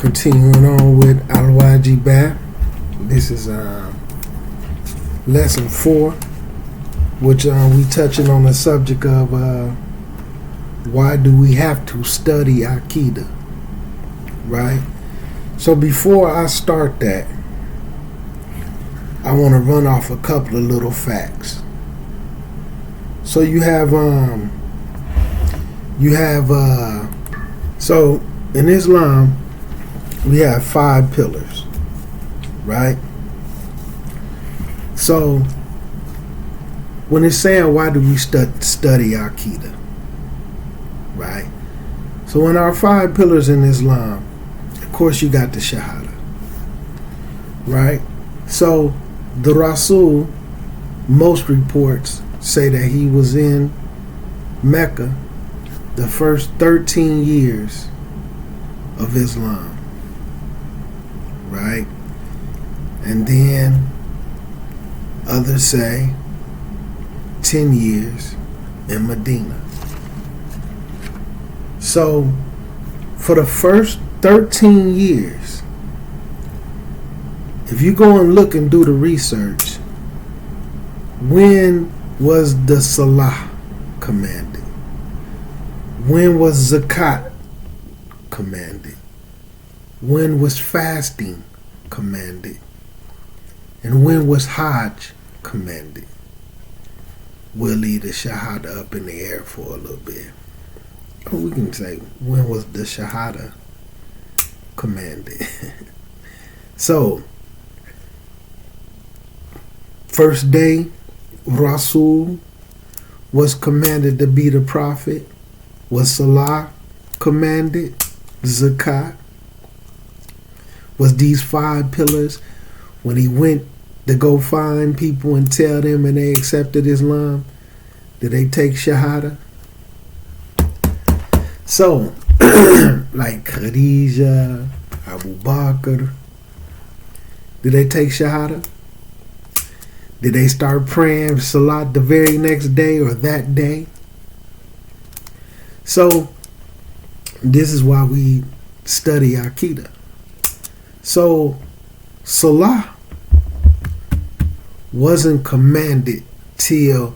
Continuing on with Al-Wajibat. This is lesson 4, which we touching on the subject of why do we have to study Aqeedah, right? So before I start that, I want to run off a couple of little facts. So so in Islam, we have 5 pillars, right? So when it's saying why do we study Aqeedah, right? So in our 5 pillars in Islam, of course you got the Shahada, right? So the Rasul, most reports say that he was in Mecca the first 13 years of Islam, right? And then others say 10 years in Medina. So for the first 13 years, if you go and look and do the research, when was the Salah commanded? When was Zakat commanded? When was fasting commanded? And when was Hajj commanded? We'll leave the Shahada up in the air for a little bit. Or we can say, when was the Shahada commanded? So, first day, Rasul was commanded to be the prophet. Was Salah commanded? Zakat? Was these 5 pillars when he went to go find people and tell them and they accepted Islam? Did they take Shahada? So, like Khadija, Abu Bakr, did they take Shahada? Did they start praying Salat the very next day or that day? So, this is why we study Aqeedah. So, Salah wasn't commanded till,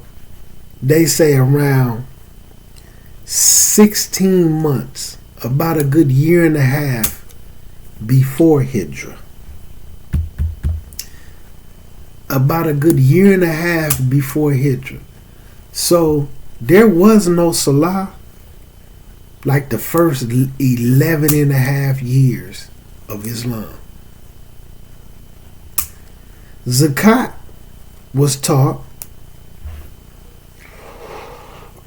they say, around 16 months, about a good year and a half before Hijrah. About a good year and a half before Hijrah. So, there was no Salah like the first 11 and a half years of Islam. Zakat was taught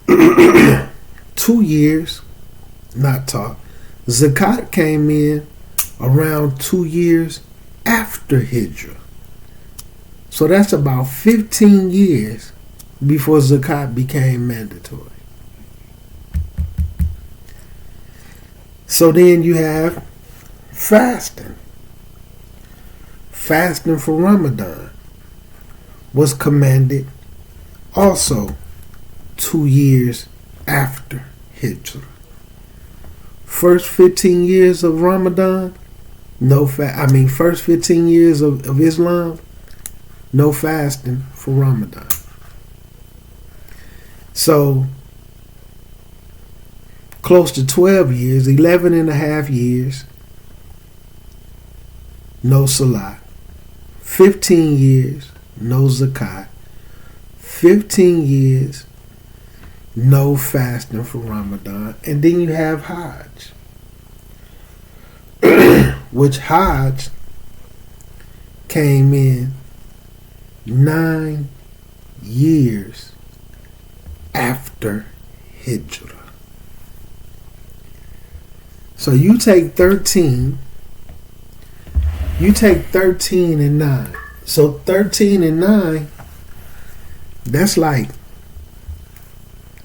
2 years, not taught. Zakat came in around 2 years after Hijrah. So that's about 15 years before Zakat became mandatory. So then you have fasting. Fasting for Ramadan was commanded also 2 years after Hijrah. First 15 years of Ramadan, first 15 years of Islam, no fasting for Ramadan. So close to 12 years, 11 and a half years, no Salat. 15 years, no Zakat. 15 years, no fasting for Ramadan. And then you have Hajj, which Hajj came in 9 years after Hijrah. So you take 13 and 9. So 13 and 9, that's like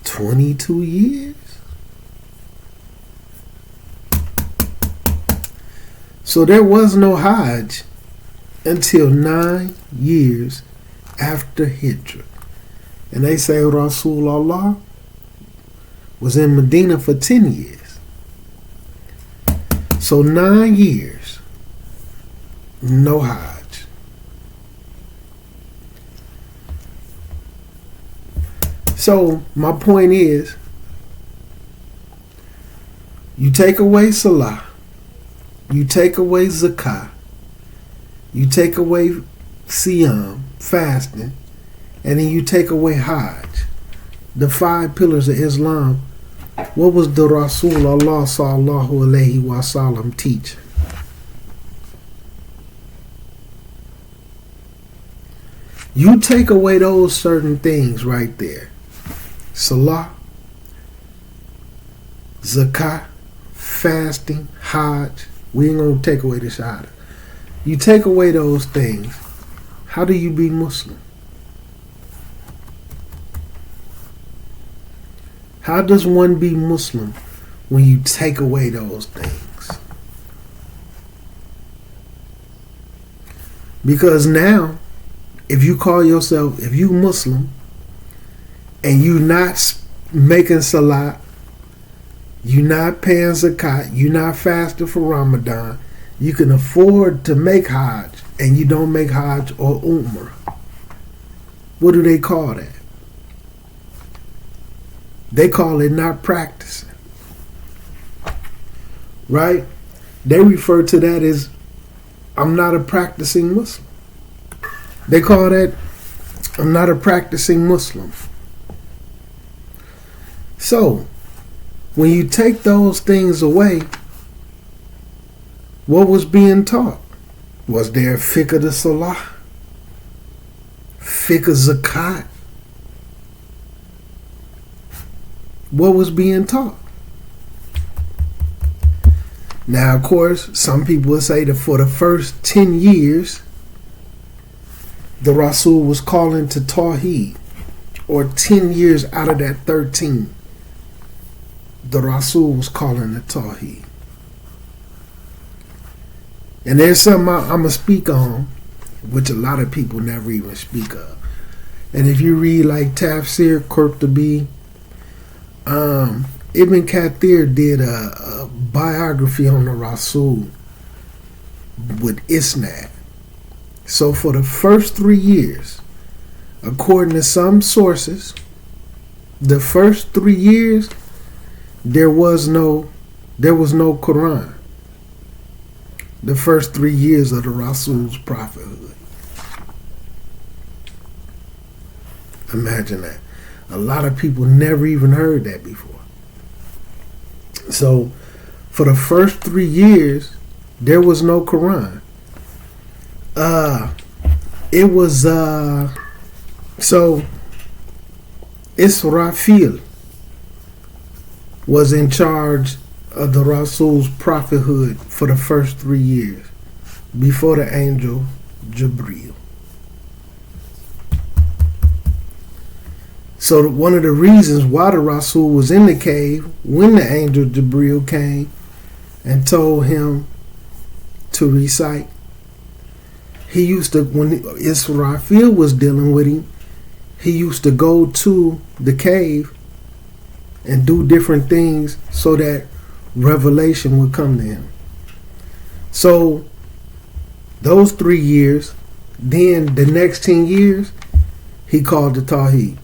22 years. So there was no Hajj until 9 years after Hijrah. And they say Rasulullah was in Medina for 10 years. So 9 years, no Hajj. So my point is, you take away Salah, you take away Zakah, you take away Siyam, fasting, and then you take away Hajj, the 5 pillars of Islam. What was the Rasul Allah sallallahu alayhi wa sallam teach? You take away those certain things right there. Salah, Zakah, fasting, Hajj. We ain't gonna take away the Shahada. You take away those things, how do you be Muslim? How does one be Muslim when you take away those things? Because now, if you call yourself, if you Muslim, and you not making Salah, you not paying Zakat, you not fasting for Ramadan, you can afford to make Hajj, and you don't make Hajj or Umrah. What do they call that? They call it not practicing. Right? They refer to that as, I'm not a practicing Muslim. They call that, I'm not a practicing Muslim. So, when you take those things away, what was being taught? Was there fiqh of the Salah? Fiqh of Zakat? What was being taught? Now, of course, some people would say that for the first 10 years, the Rasul was calling to Tawheed, or 10 years out of that 13, the Rasul was calling to Tawheed. And there's something I'm going to speak on, which a lot of people never even speak of. And if you read like Tafsir Qurtubi, Ibn Kathir did a biography on the Rasul with Isnad. So for the first 3 years, according to some sources, the first 3 years there was no Quran. The first 3 years of the Rasul's prophethood. Imagine that. A lot of people never even heard that before. So, for the first 3 years, there was no Quran. It was, so, Israfil was in charge of the Rasul's prophethood for the first 3 years, before the angel Jibreel. So one of the reasons why the Rasul was in the cave when the angel Jibreel came and told him to recite, he used to, when Israfil was dealing with him, he used to go to the cave and do different things so that revelation would come to him. So those 3 years, then the next 10 years, he called the Tawheed.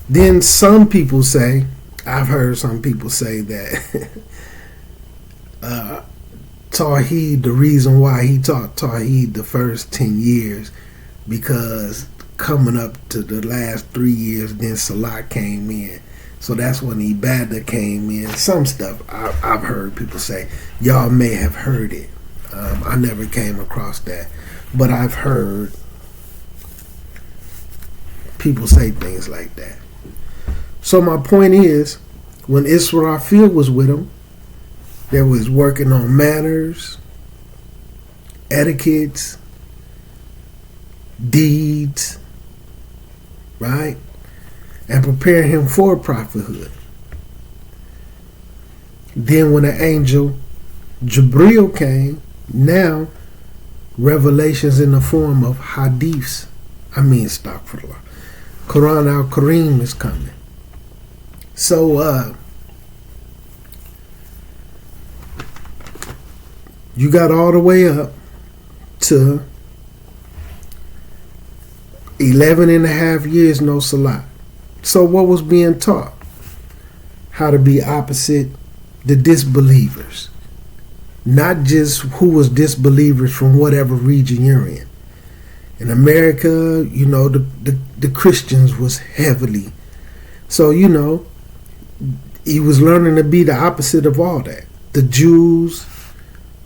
Then some people say, I've heard some people say that Tawheed, the reason why he taught Tawheed the first 10 years, because coming up to the last 3 years, then Salah came in. So that's when Ibadah came in. Some stuff I've heard people say. Y'all may have heard it. I never came across that. But I've heard people say things like that. So my point is, when Israfil was with him, they was working on manners, etiquettes, deeds, right? And preparing him for prophethood. Then when the angel Jibreel came, now revelations in the form of hadiths, astaghfirullah, Quran al-Kareem is coming. So You got all the way up to 11 and a half years, no Salah. So what was being taught? How to be opposite the disbelievers. Not just who was disbelievers from whatever region you're in. In America, the Christians was heavily. So, he was learning to be the opposite of all that. The Jews,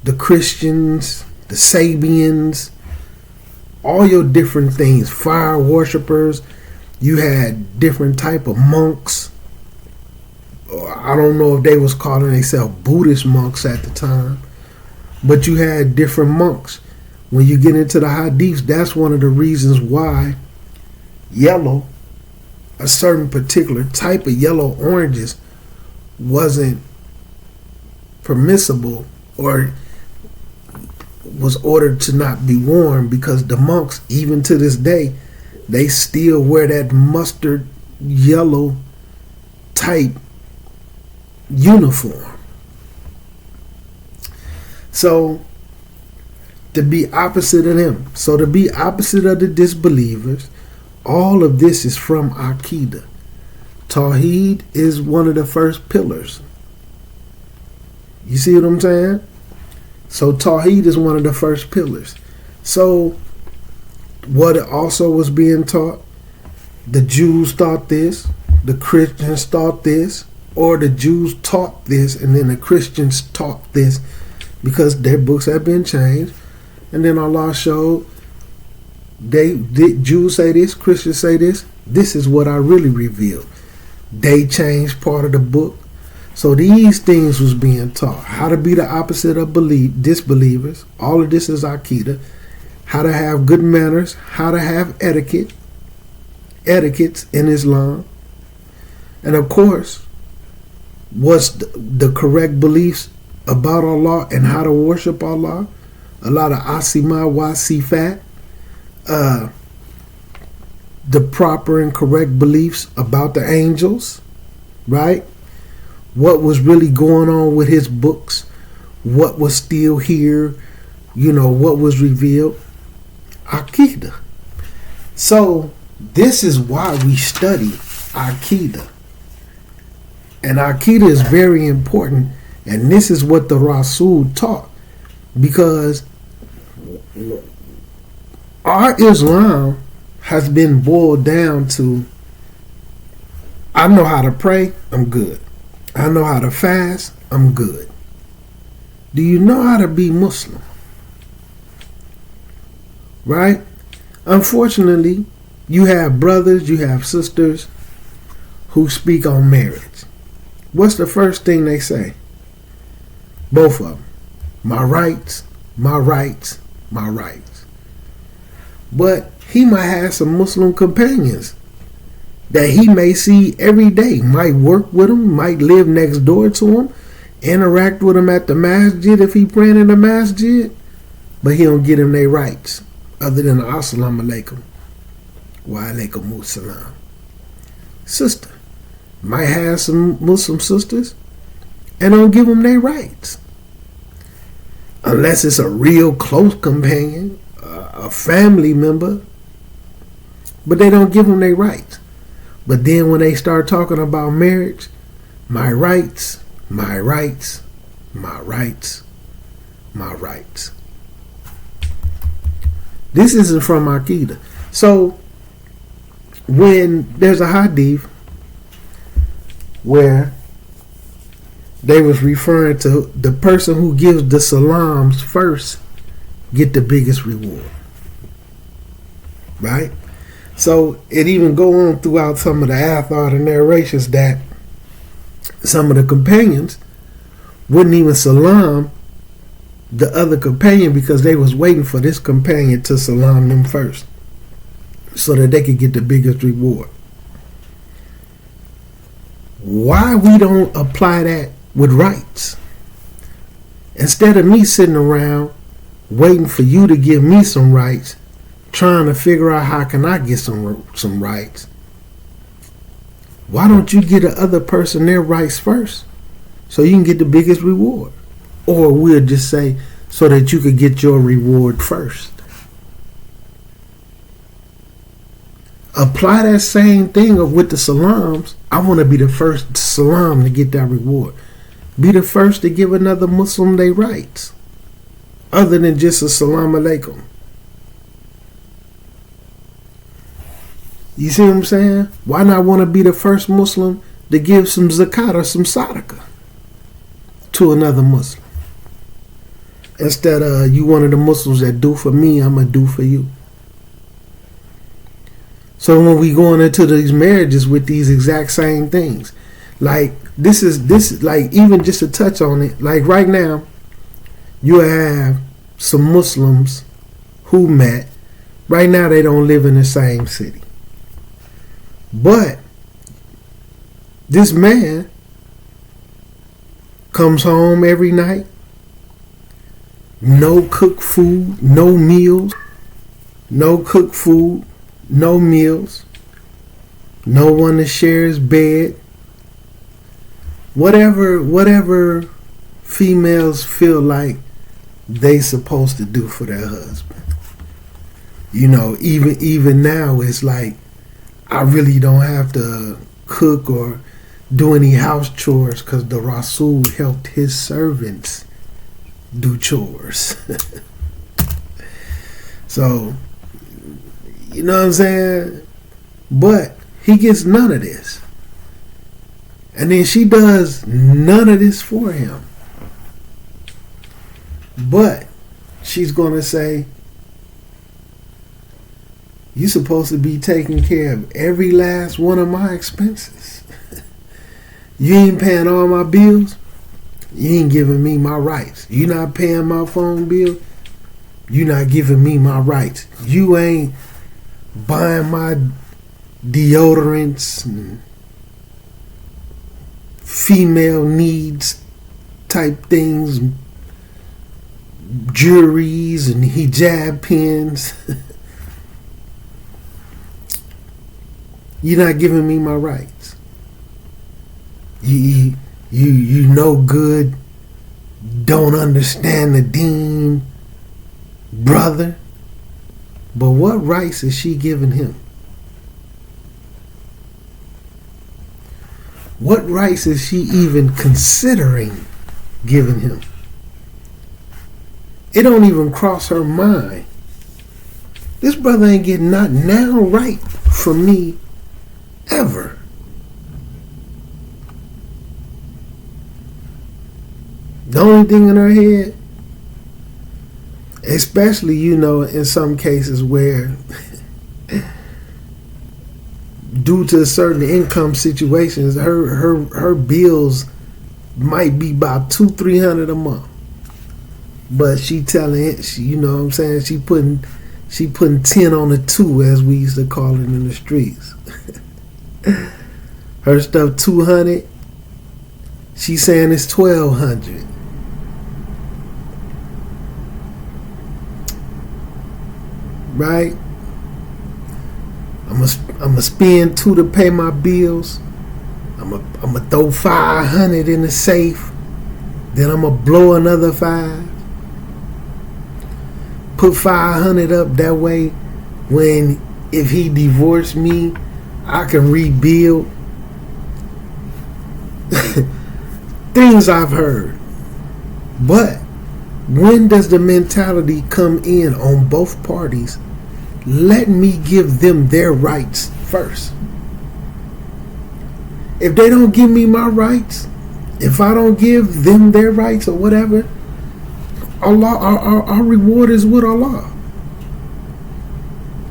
the Christians, the Sabians, all your different things, fire worshipers. You had different type of monks. I don't know if they was calling themselves Buddhist monks at the time, but you had different monks. When you get into the hadiths, that's one of the reasons why yellow, a certain particular type of yellow oranges, wasn't permissible or was ordered to not be worn, because the monks, even to this day, they still wear that mustard yellow type uniform. So to be opposite of them, so to be opposite of the disbelievers, all of this is from Aqeedah. Tawheed is one of the first pillars. You see what I'm saying? So Tawheed is one of the first pillars. So what also was being taught, the Jews taught this, the Christians taught this, or the Jews taught this and then the Christians taught this, because their books have been changed. And then Allah showed, Jews say this, Christians say this. This is what I really revealed. They changed part of the book. So these things was being taught. How to be the opposite of disbelievers. All of this is Aqeedah. How to have good manners. How to have etiquettes in Islam. And of course, what's the correct beliefs about Allah and how to worship Allah. A lot of asima wa sifat. The proper and correct beliefs about the angels, right? What was really going on with his books, what was still here, what was revealed. Aqeedah. So this is why we study Aqeedah. And Aqeedah is very important, and this is what the Rasul taught, because our Islam has been boiled down to, I know how to pray, I'm good. I know how to fast, I'm good. Do you know how to be Muslim? Right? Unfortunately, you have brothers, you have sisters who speak on marriage. What's the first thing they say? Both of them. My rights, my rights, my rights. But he might have some Muslim companions that he may see every day, might work with them, might live next door to him, interact with him at the masjid if he praying in the masjid, but he don't get them their rights other than assalamu alaikum wa alaikum assalam. Sister might have some Muslim sisters and don't give them their rights unless it's a real close companion, a family member, but they don't give them their rights. But then when they start talking about marriage, my rights, my rights, my rights, my rights. This isn't from Aqeedah. So when there's a hadith where they was referring to the person who gives the salams first get the biggest reward. Right? So it even go on throughout some of the athar and narrations that some of the companions wouldn't even salam the other companion because they was waiting for this companion to salam them first so that they could get the biggest reward. Why we don't apply that with rights? Instead of me sitting around waiting for you to give me some rights, trying to figure out how can I get some rights, why don't you get the other person their rights first so you can get the biggest reward? Or we'll just say so that you could get your reward first. Apply that same thing with the salams. I want to be the first salam to get that reward. Be the first to give another Muslim their rights, other than just a salam alaikum. You see what I'm saying? Why not want to be the first Muslim to give some zakat or some sadaqah to another Muslim? Instead of you one of the Muslims that do for me, I'm going to do for you. So when we going into these marriages with these exact same things, like this like, even just to touch on it, like right now, you have some Muslims who met. Right now they don't live in the same city. But this man comes home every night, no cooked food, no meals, no cooked food, no meals, no one to share his bed. Whatever females feel like they supposed to do for their husband. You know, even now it's like, I really don't have to cook or do any house chores because the Rasul helped his servants do chores. So, you know what I'm saying? But he gets none of this. And then she does none of this for him. But she's going to say, you're supposed to be taking care of every last one of my expenses. You ain't paying all my bills. You ain't giving me my rights. You not paying my phone bill. You not giving me my rights. You ain't buying my deodorants and female needs type things, jewelries and hijab pins. You're not giving me my rights. You no good, don't understand the deen, brother. But what rights is she giving him? What rights is she even considering giving him? It don't even cross her mind. This brother ain't getting not now right from me ever. The only thing in her head, especially, you know, in some cases where due to certain income situations, her bills might be about $200-300 a month. But she telling it, you know what I'm saying, she putting 10 on the 2, as we used to call it in the streets. Her stuff $200, she saying it's $1,200. Right? I'm gonna spend $2 to pay my bills. I'm gonna throw $500 in the safe. Then I'm gonna blow another $5. Put $500 up, that way when, if he divorced me, I can rebuild. Things I've heard. But when does the mentality come in on both parties? Let me give them their rights first. If they don't give me my rights, if I don't give them their rights or whatever, Allah, our reward is with Allah.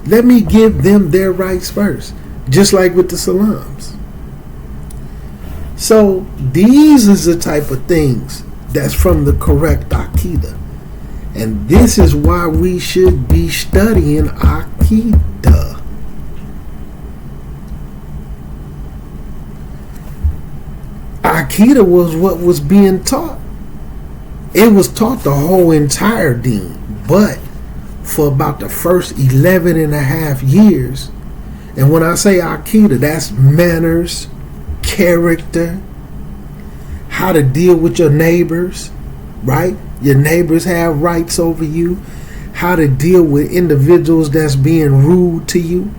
Let me give them their rights first. Just like with the salams. So these is the type of things that's from the correct Aqeedah. And this is why we should be studying Aqeedah. Aqeedah was what was being taught. It was taught the whole entire deen. But for about the first 11 and a half years, and when I say Aqeedah, that's manners, character, how to deal with your neighbors, right? Your neighbors have rights over you. How to deal with individuals that's being rude to you.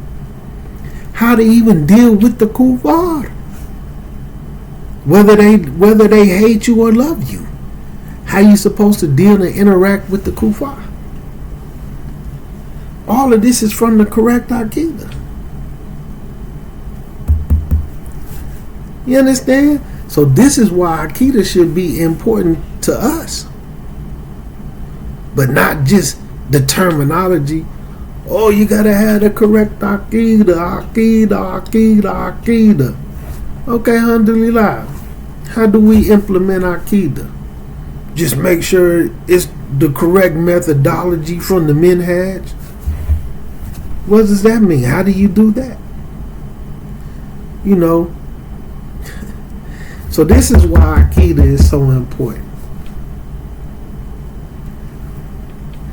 How to even deal with the kuffar. Whether they hate you or love you. How you supposed to deal and interact with the kuffar. All of this is from the correct Aqeedah. You understand? So this is why Aqeedah should be important to us. But not just the terminology. Oh, you gotta have the correct Aqeedah. Okay, alhamdulillah. How do we implement Aqeedah? Just make sure it's the correct methodology from the minhaj. What does that mean? How do you do that? You know. So this is why Aqeedah is so important.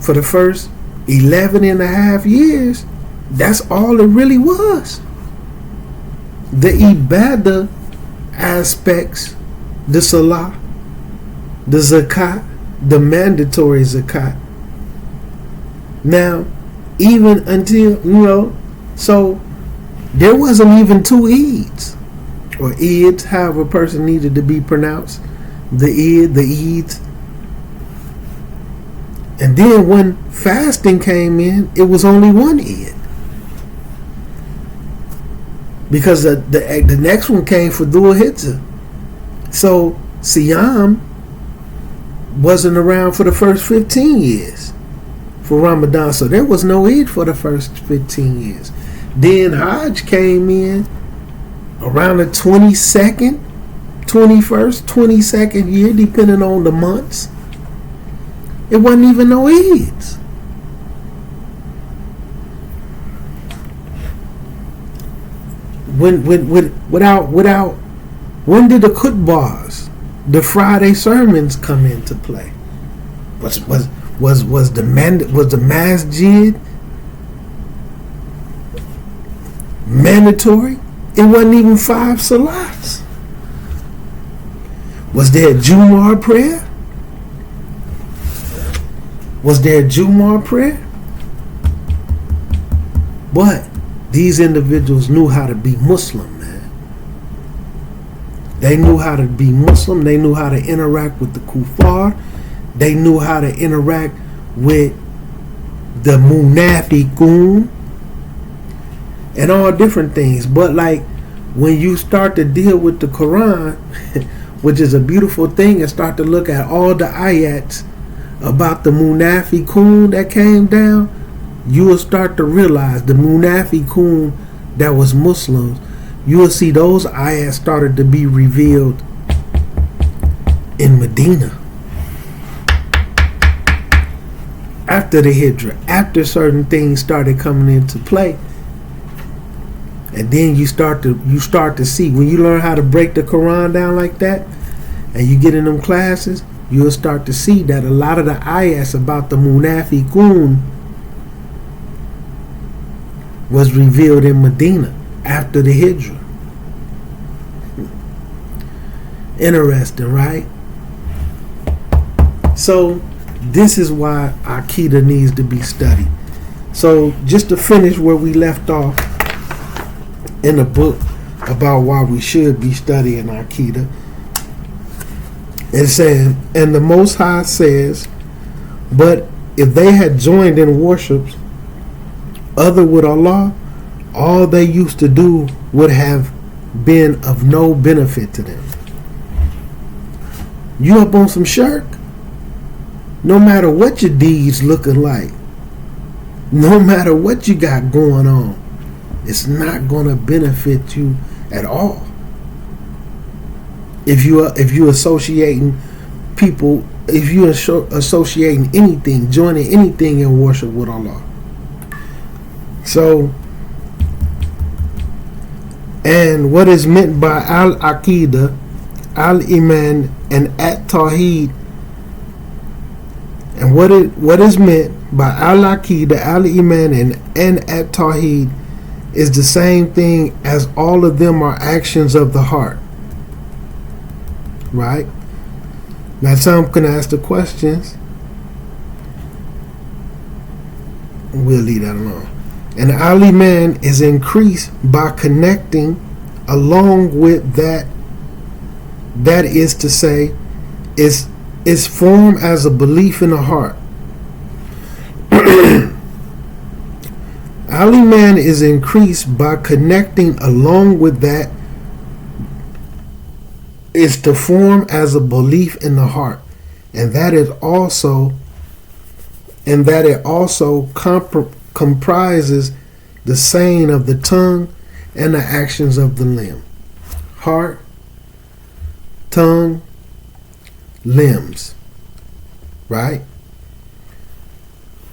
For the first 11 and a half years, that's all it really was. The ibadah aspects, the Salah, the zakat, the mandatory zakat. Now, even until, so there wasn't even 2 Eids, or Eids, however a person needed to be pronounced. The Eid, the Eids. And then when fasting came in, it was only 1 Eid. Because the next one came for Dhul Hijjah. So Siyam wasn't around for the first 15 years for Ramadan. So there was no Eid for the first 15 years. Then Hajj came in around the 22nd, 21st, 22nd year, depending on the months. It wasn't even no Eids. When did the khutbahs, the Friday sermons come into play? Was the masjid mandatory? It wasn't even 5 salats. Was there a Jumu'ah prayer? Was there a Jumu'ah prayer? But these individuals knew how to be Muslim, man. They knew how to be Muslim. They knew how to interact with the kuffar. They knew how to interact with the munafiqun and all different things. But like when you start to deal with the Quran, which is a beautiful thing, and start to look at all the ayats about the munafiqun that came down, you will start to realize the munafiqun that was Muslims, you will see those ayats started to be revealed in Medina. After the Hijrah, after certain things started coming into play. And then you start to see, when you learn how to break the Quran down like that, and you get in them classes, you'll start to see that a lot of the ayats about the munafiqun was revealed in Medina after the Hijrah. Interesting, right? So this is why Aqeedah needs to be studied. So just to finish where we left off in the book about why we should be studying Aqeedah, it says, and the Most High says, but if they had joined in worships other with Allah, all they used to do would have been of no benefit to them. You up on some shirk? No matter what your deeds looking like, no matter what you got going on, it's not going to benefit you at all. If you associating people, if you associating anything, joining anything in worship with Allah. So, and what is meant by al-Aqeedah, al-Iman, and at-Tawheed, and what is meant by al-Aqeedah, al-Iman, and at-Tawheed is the same thing as all of them are actions of the heart. Right? Now some can ask the questions. We'll leave that alone. An al-Iman is increased by connecting along with that. That is to say, is formed as a belief in the heart. Al-Iman is increased by connecting along with that is to form as a belief in the heart, and that it also comprises the saying of the tongue and the actions of the limb. Heart, tongue, limbs. Right?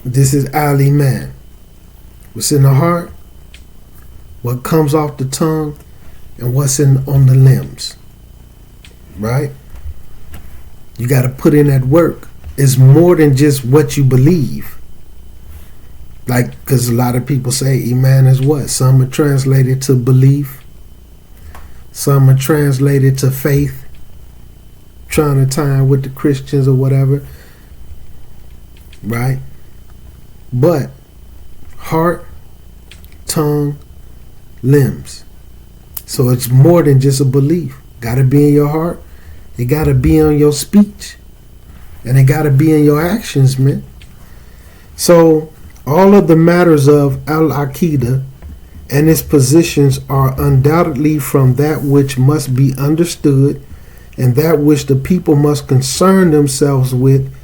This is al-Iman. What's in the heart, what comes off the tongue, and what's on the limbs. Right? You got to put in that work. It's more than just what you believe. Like, because a lot of people say Iman is what? Some are translated to belief. Some are translated to faith. Trying to tie in with the Christians or whatever. Right? But heart, tongue, limbs. So it's more than just a belief. Got to be in your heart. It got to be on your speech. And it got to be in your actions, man. So all of the matters of al-Aqeedah and its positions are undoubtedly from that which must be understood and that which the people must concern themselves with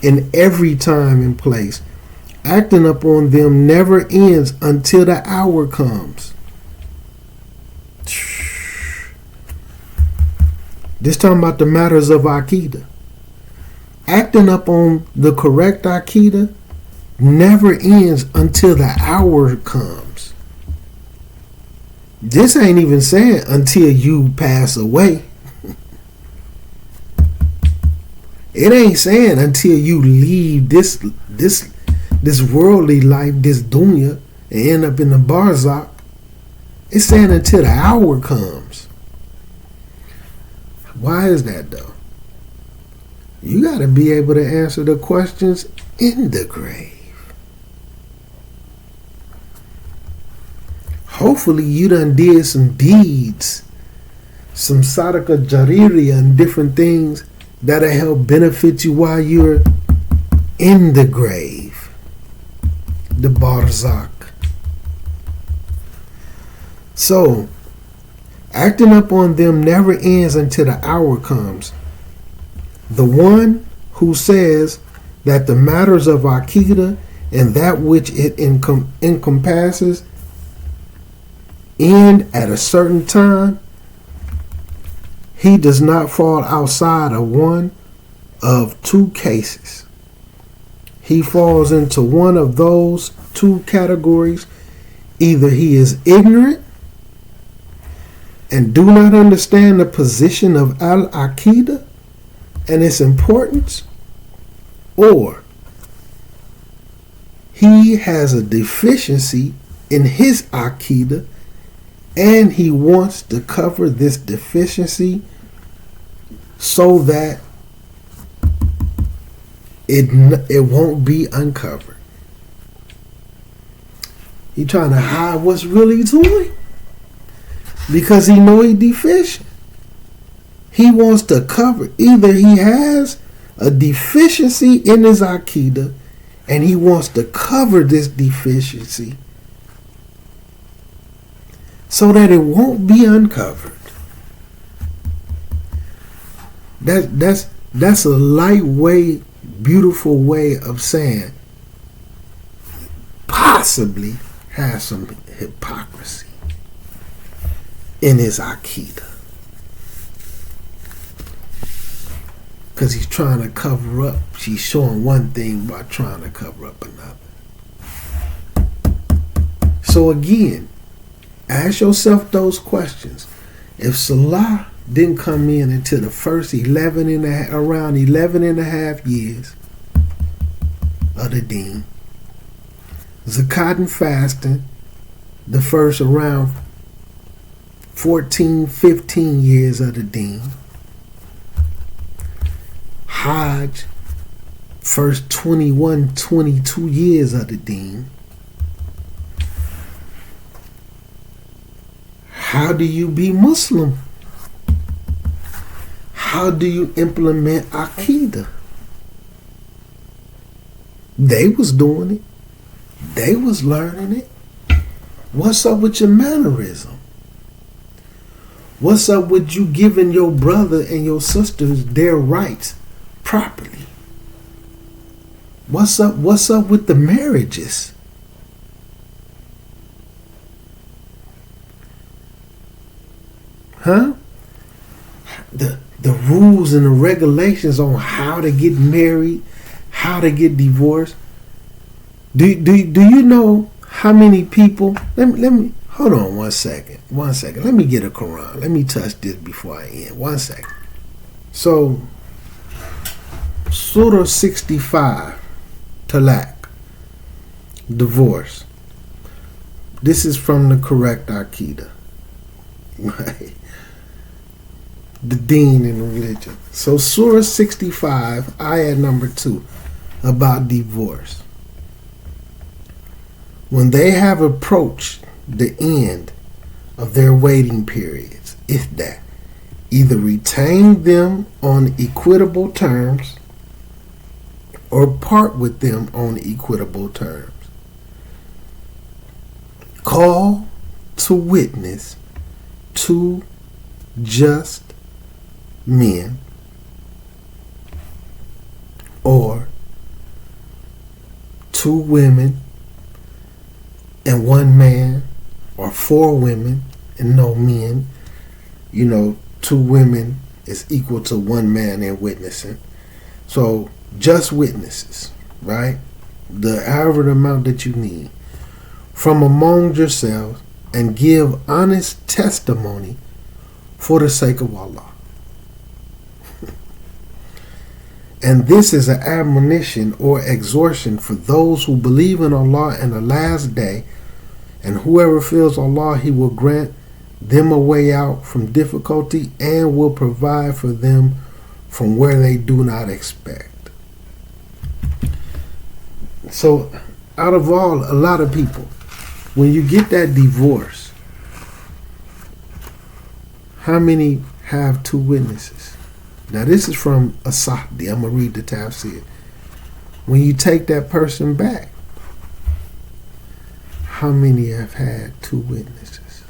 in every time and place. Acting upon them never ends until the hour comes. This talking about the matters of Aqeedah. Acting up on the correct Aqeedah never ends until the hour comes. This ain't even saying until you pass away. It ain't saying until you leave this worldly life, this dunya, and end up in the barzakh. It's saying until the hour comes. Why is that though? You got to be able to answer the questions in the grave. Hopefully you done did some deeds, some sadaqah jaririya and different things that'll help benefit you while you're in the grave, the barzakh. So, acting up on them never ends until the hour comes. The one who says that the matters of Aqeedah and that which it encompasses end at a certain time, he does not fall outside of one of two cases. He falls into one of those two categories. Either he is ignorant and do not understand the position of al-Aqeedah and its importance, or he has a deficiency in his Aqeedah and he wants to cover this deficiency so that it won't be uncovered. He trying to hide what's really to him because he know he deficient. He wants to cover. Either he has a deficiency in his Aqeedah and he wants to cover this deficiency so that it won't be uncovered. That's a lightweight, beautiful way of saying possibly has some hypocrisy in his Aqeedah. Because he's trying to cover up. She's showing one thing by trying to cover up another. So again, ask yourself those questions. If Salah didn't come in until the first around 11 and a half years of the deen, Zakat and fasting, the first around 14, 15 years of the deen, Hajj, first 21, 22 years of the deen. How do you be Muslim? How do you implement Aqeedah? They was doing it. They was learning it. What's up with your mannerism? What's up with you giving your brother and your sisters their rights properly? What's up with the marriages? Huh? The rules and the regulations on how to get married, how to get divorced. Do you know how many people? Let me hold on 1 second. 1 second. Let me get a Quran. Let me touch this before I end. 1 second. So, Surah 65, Talaq, divorce. This is from the correct Aqeedah, right? The deen in religion. So Surah 65, ayah number 2, about divorce. When they have approached the end of their waiting periods, if that, either retain them on equitable terms or part with them on equitable terms. Call to witness two just men or two women and one man, or four women and no men. You know, two women is equal to one man in witnessing. So just witnesses, right? However the amount that you need from among yourselves, and give honest testimony for the sake of Allah. And this is an admonition or exhortation for those who believe in Allah and the last day, and whoever fears Allah, He will grant them a way out from difficulty and will provide for them from where they do not expect. So, out of a lot of people, when you get that divorce, how many have two witnesses? Now this is from Asahdi. I'm going to read the tafsir. When you take that person back, how many have had two witnesses?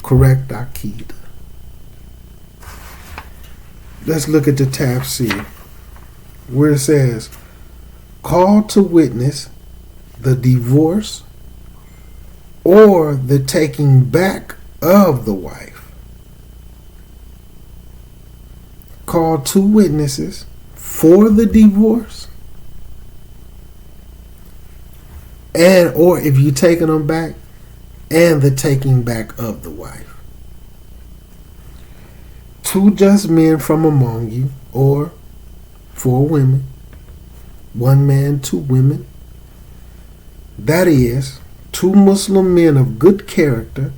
Correct Aqeedah. Let's look at the tafsir where it says, call to witness the divorce or the taking back of the wife. Call two witnesses for the divorce, and or if you're taking them back, and the taking back of the wife. Two just men from among you, or four women, one man, two women. That is, two Muslim men of good character,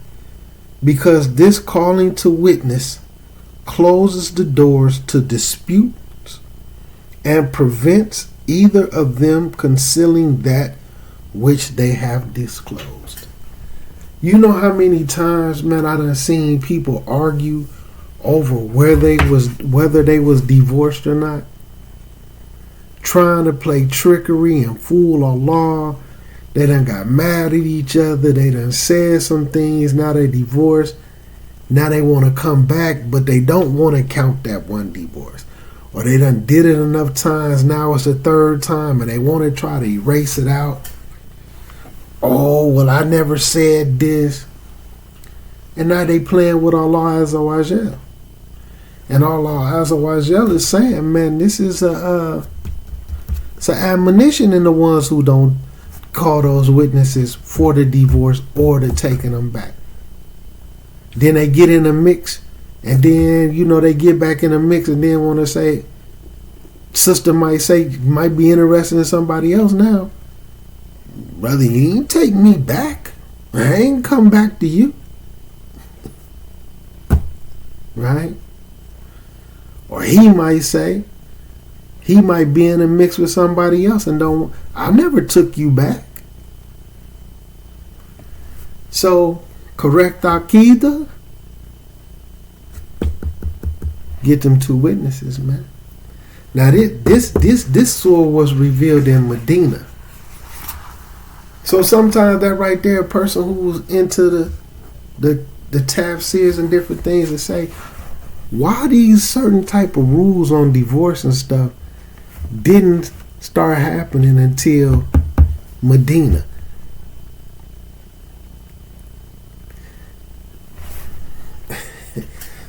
because this calling to witness closes the doors to disputes and prevents either of them concealing that which they have disclosed. You know how many times, man, I done seen people argue over whether they was divorced or not, trying to play trickery and fool Allah. They done got mad at each other. They done said some things. Now they divorced. Now they want to come back, but they don't want to count that one divorce. Or they done did it enough times. Now it's the third time, and they want to try to erase it out. Oh, well, I never said this. And now they playing with Allah Azza wa Jal. And Allah Azza wa Jal is saying, man, this is it's an admonition in the ones who don't call those witnesses for the divorce or the taking them back. Then they get in the mix, and then, you know, they get back in the mix and then want to say, sister might be interested in somebody else now. Brother, you ain't take me back. I ain't come back to you. Right? Or he might say, he might be in a mix with somebody else and I never took you back. So, correct Aqeedah, get them 2 witnesses, man. Now this surah was revealed in Medina. So sometimes that right there, a person who's into the tafsirs and different things, and say, why these certain type of rules on divorce and stuff didn't start happening until Medina.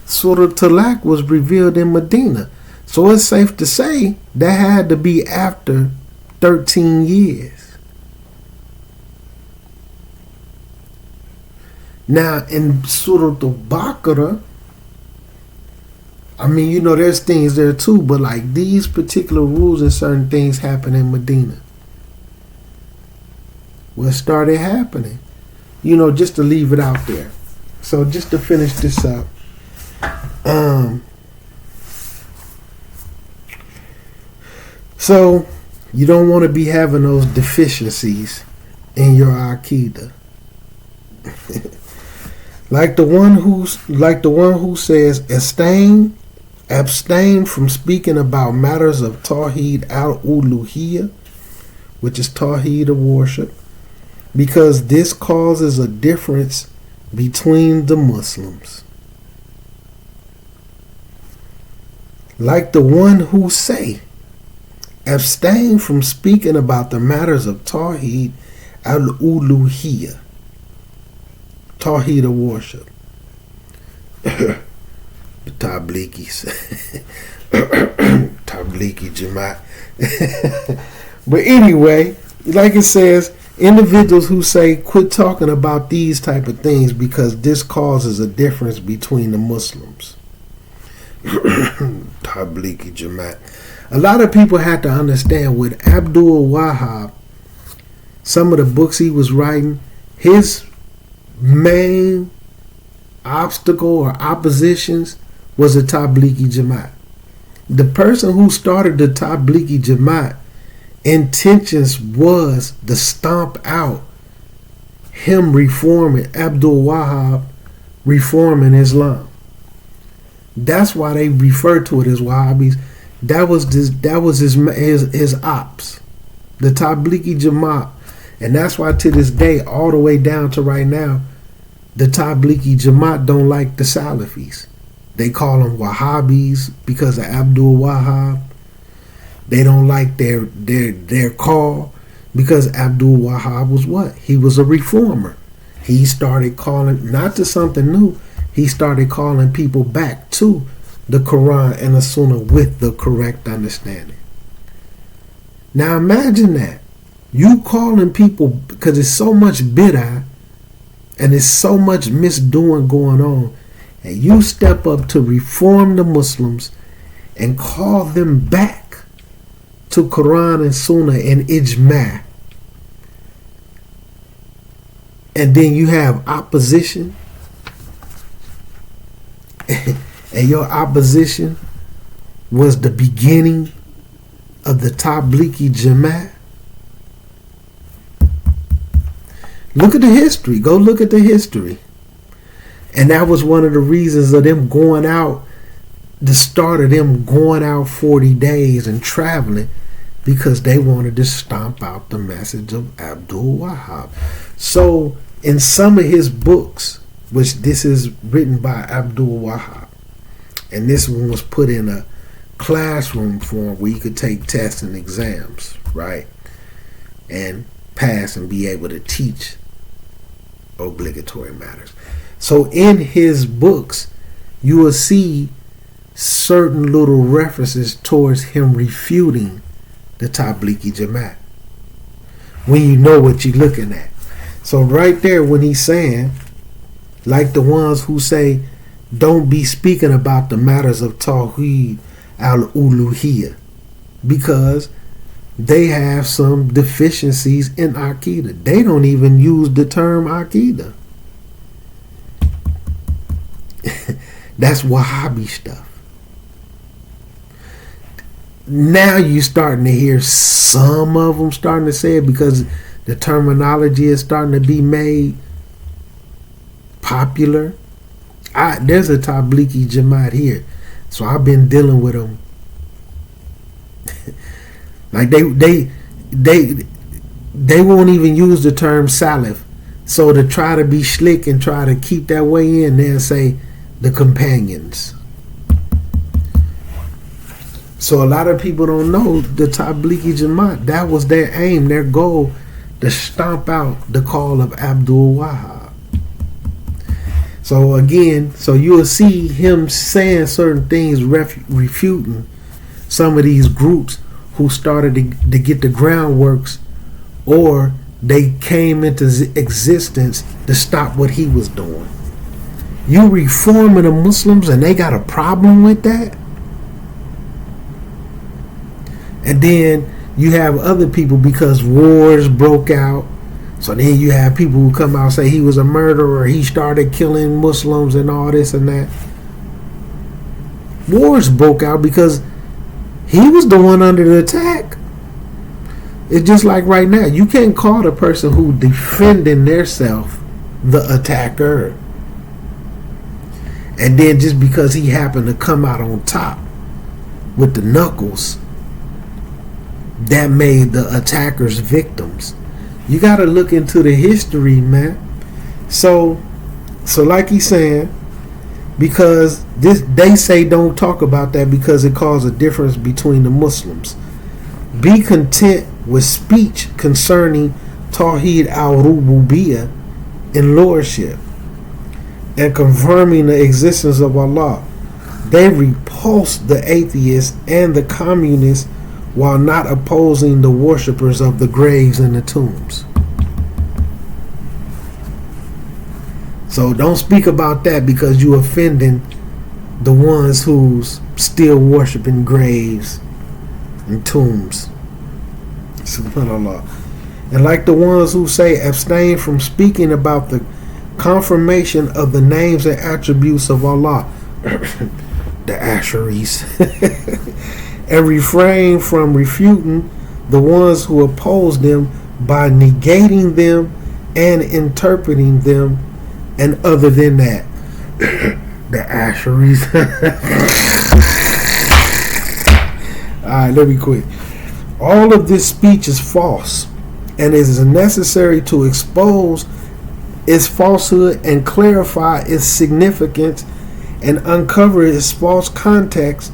Surah Talaq was revealed in Medina. So it's safe to say that had to be after 13 years. Now in Surah Al-Baqarah, I mean, you know, there's things there too, but like these particular rules and certain things happen in Medina. What started happening? You know, just to leave it out there. So just to finish this up. So you don't want to be having those deficiencies in your Aqeedah. like the one who says abstain from speaking about matters of Tawheed al-Uluhiyya, which is Tawheed of worship, because this causes a difference between the Muslims. Like the one who say, abstain from speaking about the matters of Tawheed al-Uluhiyya, Tawheed of worship. The Tabligis. Tabligi Jamaat. But anyway, like it says, individuals who say quit talking about these type of things because this causes a difference between the Muslims. Tabligi Jamaat. A lot of people have to understand with Abdul Wahab, some of the books he was writing, his main obstacle or oppositions was the Tablighi Jamaat. The person who started the Tablighi Jamaat intentions was to stomp out him reforming, Abdul Wahab reforming Islam. That's why they refer to it as Wahhabis. That was his ops, the Tablighi Jamaat. And that's why to this day, all the way down to right now, the Tablighi Jamaat don't like the Salafis. They call them Wahhabis because of Abdul Wahab. They don't like their call because Abdul Wahab was what? He was a reformer. He started calling, not to something new, he started calling people back to the Quran and the Sunnah with the correct understanding. Now imagine that. You calling people, because there's so much bid'ah and there's so much misdoing going on, and you step up to reform the Muslims and call them back to Quran and Sunnah and Ijma'. And then you have opposition. And your opposition was the beginning of the Tablighi Jamaat. Look at the history. Go look at the history. And that was one of the reasons of them going out, the start of them going out 40 days and traveling, because they wanted to stomp out the message of Abdul Wahab. So in some of his books, which this is written by Abdul Wahab, and this one was put in a classroom form where you could take tests and exams, right? And pass and be able to teach obligatory matters. So in his books, you will see certain little references towards him refuting the Tablighi Jamaat when you know what you're looking at. So right there when he's saying, like the ones who say, don't be speaking about the matters of Tawheed al-Uluhiyya, because they have some deficiencies in Aqeedah. They don't even use the term Aqeedah. That's Wahhabi stuff. now you're starting to hear some of them starting to say it because the terminology is starting to be made popular. There's a Tablighi Jamaat here, so I've been dealing with them. Like they won't even use the term Salaf. So to try to be slick and try to keep that way in, they'll say the companions. So a lot of people don't know the Tablighi Jamaat. That was their aim, their goal, to stomp out the call of Abdul Wahab. So again, so you'll see him saying certain things, refuting some of these groups who started to get the groundworks, or they came into existence to stop what he was doing. You reforming the Muslims and they got a problem with that? And then you have other people, because wars broke out. So then you have people who come out and say he was a murderer, he started killing Muslims and all this and that. Wars broke out because he was the one under the attack. It's just like right now. You can't call the person who defending theirself the attacker. And then just because he happened to come out on top with the knuckles, that made the attackers victims. You got to look into the history, man. So like he's saying, because they say don't talk about that because it causes a difference between the Muslims. Be content with speech concerning Tawheed al-Rububiyyah in lordship and confirming the existence of Allah. They repulse the atheists and the communists while not opposing the worshippers of the graves and the tombs. So don't speak about that because you offending the ones who's still worshiping graves and tombs. SubhanAllah. And like the ones who say abstain from speaking about the confirmation of the names and attributes of Allah, the Asharis, and refrain from refuting the ones who oppose them by negating them and interpreting them, and other than that, the Asharis. Alright, let me quit. All of this speech is false, and it is necessary to expose its falsehood and clarify its significance and uncover its false content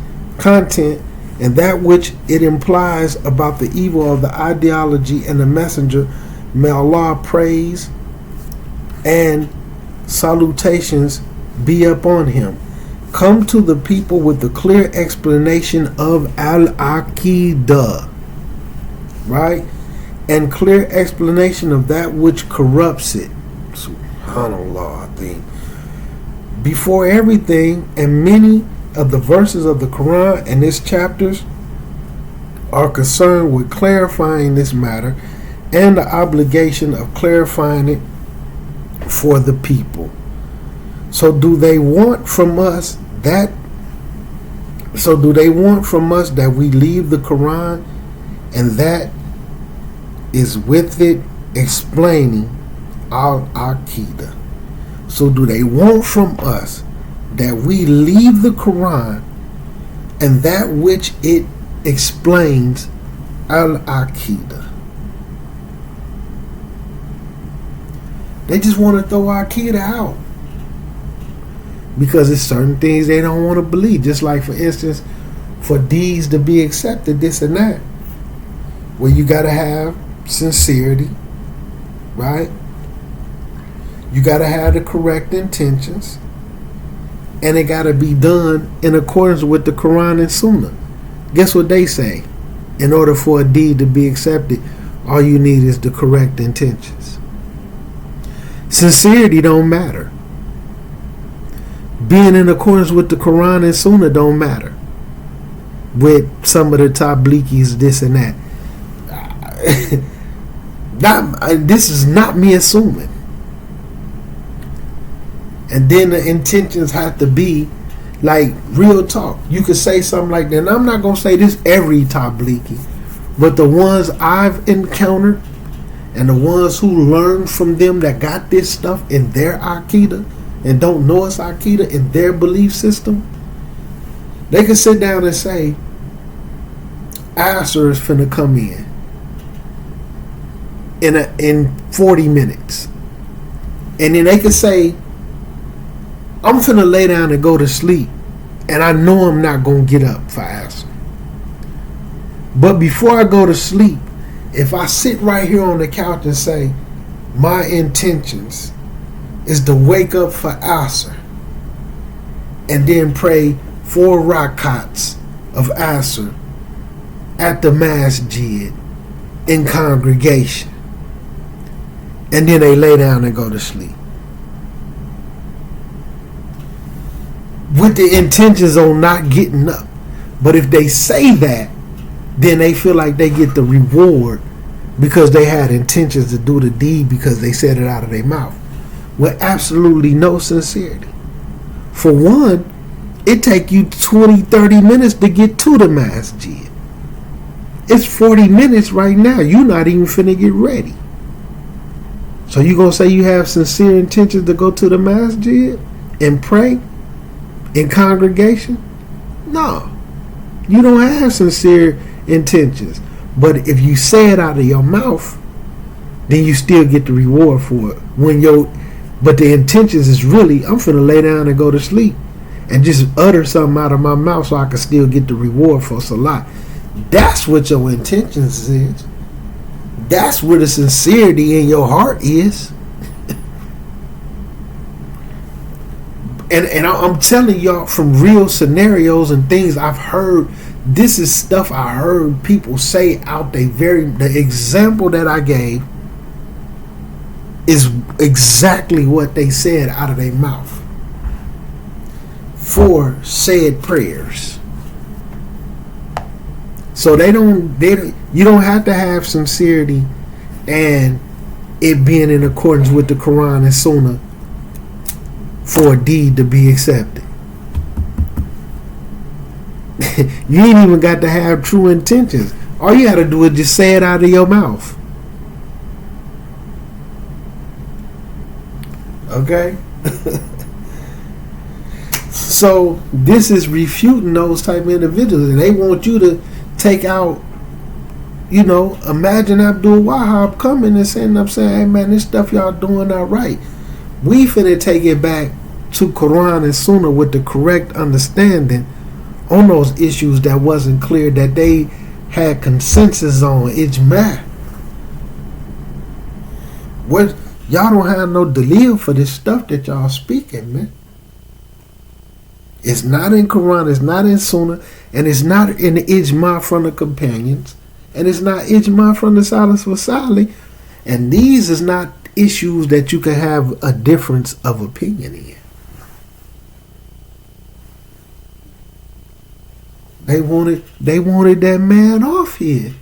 and that which it implies about the evil of the ideology and the messenger. May Allah praise and salutations be upon him. Come to the people with the clear explanation of Al-Aqeedah, right? And clear explanation of that which corrupts it. SubhanAllah, I think. Before everything, and many of the verses of the Quran and its chapters are concerned with clarifying this matter and the obligation of clarifying it for the people. So do they want from us that we leave the Quran and that is with it explaining our Aqeedah? So do they want from us that we leave the Quran and that which it explains Al-Aqeedah? They just want to throw Aqeedah out because it's certain things they don't want to believe. Just like, for instance, for deeds to be accepted, this and that, where you got to have sincerity, right? You got to have the correct intentions, and it got to be done in accordance with the Quran and Sunnah. Guess what they say? In order for a deed to be accepted, all you need is the correct intentions. Sincerity don't matter. Being in accordance with the Quran and Sunnah don't matter. With some of the Tablighis, this and that. This is not me assuming. And then the intentions have to be Like, real talk. You could say something like that. And I'm not going to say this every Tabliki, but the ones I've encountered and the ones who learned from them that got this stuff in their Aqeedah and don't know it's Aqeedah in their belief system, they can sit down and say, Asr is finna come in 40 minutes. And then they can say, I'm finna lay down and go to sleep, and I know I'm not gonna get up for Asr. But before I go to sleep, if I sit right here on the couch and say, my intentions is to wake up for Asr and then pray 4 rakats of Asr at the masjid in congregation, and then they lay down and go to sleep with the intentions on not getting up. But if they say that, then they feel like they get the reward because they had intentions to do the deed because they said it out of their mouth with absolutely no sincerity. For one, it take you 20-30 minutes to get to the masjid. It's 40 minutes right now. You're not even finna get ready. So you gonna say you have sincere intentions to go to the masjid and pray in congregation? No. You don't have sincere intentions. But if you say it out of your mouth, then you still get the reward for it. But the intentions is really, I'm finna lay down and go to sleep and just utter something out of my mouth so I can still get the reward for Salah. That's what your intentions is. That's where the sincerity in your heart is. And I'm telling y'all from real scenarios and things I've heard. This is stuff I heard people say out the example that I gave is exactly what they said out of their mouth for said prayers. So you don't have to have sincerity and it being in accordance with the Quran and Sunnah for a deed to be accepted. You ain't even got to have true intentions. All you got to do is just say it out of your mouth. Okay? So this is refuting those type of individuals, and they want you to take out, imagine Abdul Wahab coming and saying, hey man, this stuff y'all doing not right. We finna take it back to Quran and Sunnah with the correct understanding on those issues that wasn't clear, that they had consensus on, ijma. What, y'all don't have no dalil for this stuff that y'all speaking, man. It's not in Quran, it's not in Sunnah, and it's not in the ijma from the companions, and it's not ijma from the Salaf wa Salih, and these is not issues that you can have a difference of opinion in. They wanted that man off here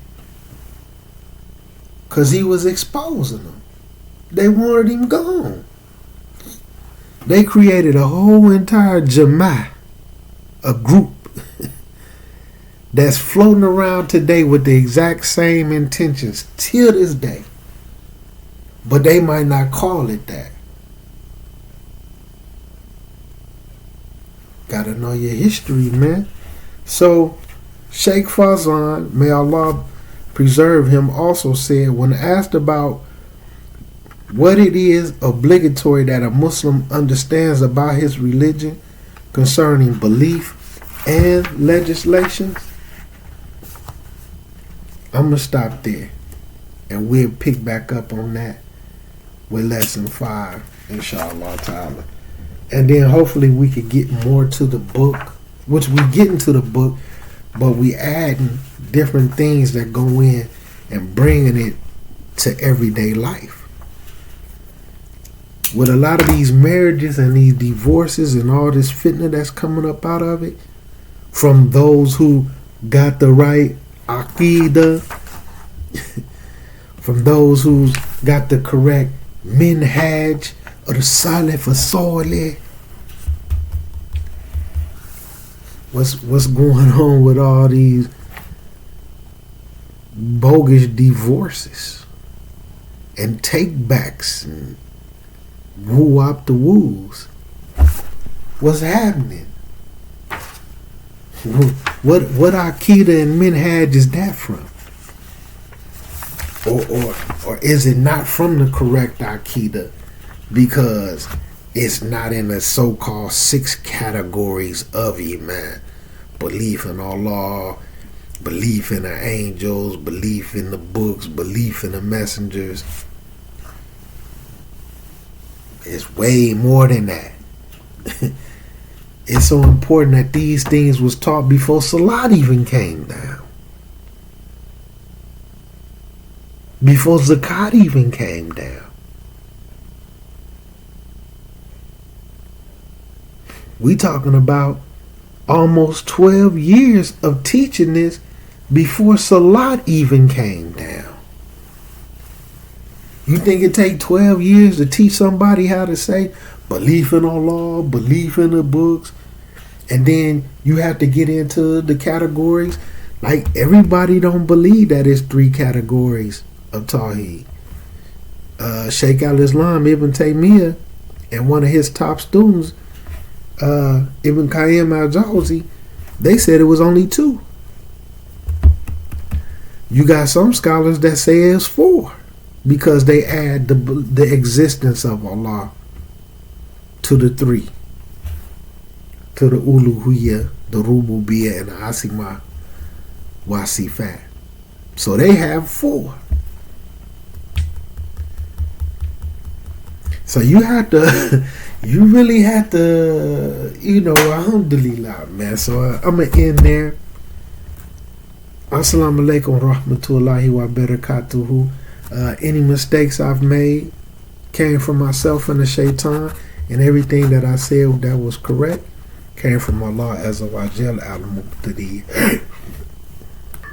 because he was exposing them. They wanted him gone. They created a whole entire jama'ah, a group that's floating around today with the exact same intentions till this day. But they might not call it that. Gotta know your history, man. So, Sheikh Fazan, may Allah preserve him, also said, when asked about what it is obligatory that a Muslim understands about his religion concerning belief and legislation, I'm going to stop there. And we'll pick back up on that with lesson 5, inshallah ta'ala. And then hopefully we could get more to the book, which we get into the book, but we adding different things that go in and bringing it to everyday life. With a lot of these marriages and these divorces and all this fitna that's coming up out of it, from those who got the right Aqeedah, from those who's got the correct minhaj or the Salaf or Salih, what's going on with all these bogus divorces and take backs and woo up the woos? What's happening? What Aqeedah and Minhaj is that from? Or is it not from the correct Aqeedah because it's not in the so-called 6 categories of Iman? Belief in Allah, belief in the angels, belief in the books, belief in the messengers. It's way more than that. It's so important that these things was taught before Salah even came down. Before Zakat even came down. We talking about almost 12 years of teaching this before Salat even came down. You think it take 12 years to teach somebody how to say belief in Allah, belief in the books, and then you have to get into the categories? Like, everybody don't believe that it's 3 categories of Tawheed. Sheikh al-Islam Ibn Taymiyyah and one of his top students, Ibn Qayyim al-Jawzi, they said it was only 2. You got some scholars that say it's 4 because they add the existence of Allah to the 3, to the uluhiyya, the rububiyyah, and the asima wa sifat. So they have 4. So you have to, you really have to, alhamdulillah, man. So I'm going to end there. Assalamu alaikum rahmatullahi wa barakatuhu. Any mistakes I've made came from myself and the shaitan, and everything that I said that was correct came from Allah Azza wa Jal al-Muqtadi.